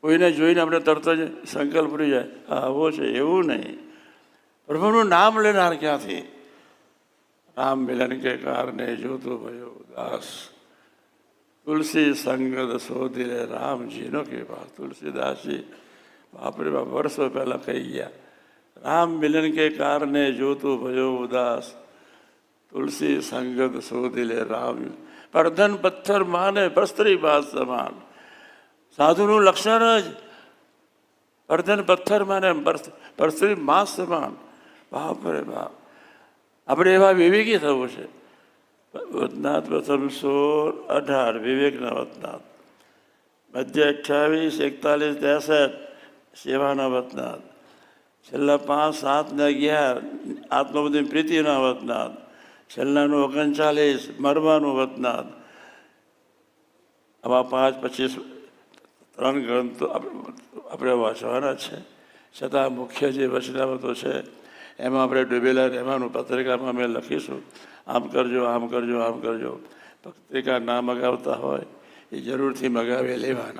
કોઈને જોઈને આપણે તરત જ સંકલ્પ કરી જાય આવો છે, એવું નહીં. પ્રભુનું નામ લેનાર ક્યાંથી? રામ મિલન કે કારણે જોતો ભયો ઉદાસ, તુલસી સંગત શોધી લે રામજીનો કે પાસ. તુલસીદાસજી બાપરે બાપ વર્ષો પહેલાં કહી ગયા, રામ મિલન કે કારણે જોતું ભયો ઉદાસ, તુલસી સંગત શોધી લે રામ. પરધન પથ્થર માને પરસ્ત્રી બાદ સમાન. સાધુનું લક્ષણ જ પરધન પથ્થર માને પરસ્ત્રી માસ સમાન. બાપ રે બાપ, આપણે એવા વિવેકી થવું છે. વતનાથ પ્રથમ 16-18 વિવેકના વતનાથ, મધ્ય 28, 41, 63 સેવાના વતનાથ, છેલ્લા 5, 7 ને 11 આત્મબુદ્ધિ પ્રીતિના વતનાથ, છેલ્લાનું 39 મરવાનું વતનાથ. આવા 5, 25, 3 ગ્રંથો આપણે વાંચવાના છે. છતાં મુખ્ય જે વચનામતો છે એમાં આપણે ડૂબેલા રહેવાનું પત્રિકામાં અમે લખીશું. આમ કરજો, આમ કરજો, આમ કરજો. પત્રિકા ના મગાવતા હોય એ જરૂરથી મગાવી લેવાના.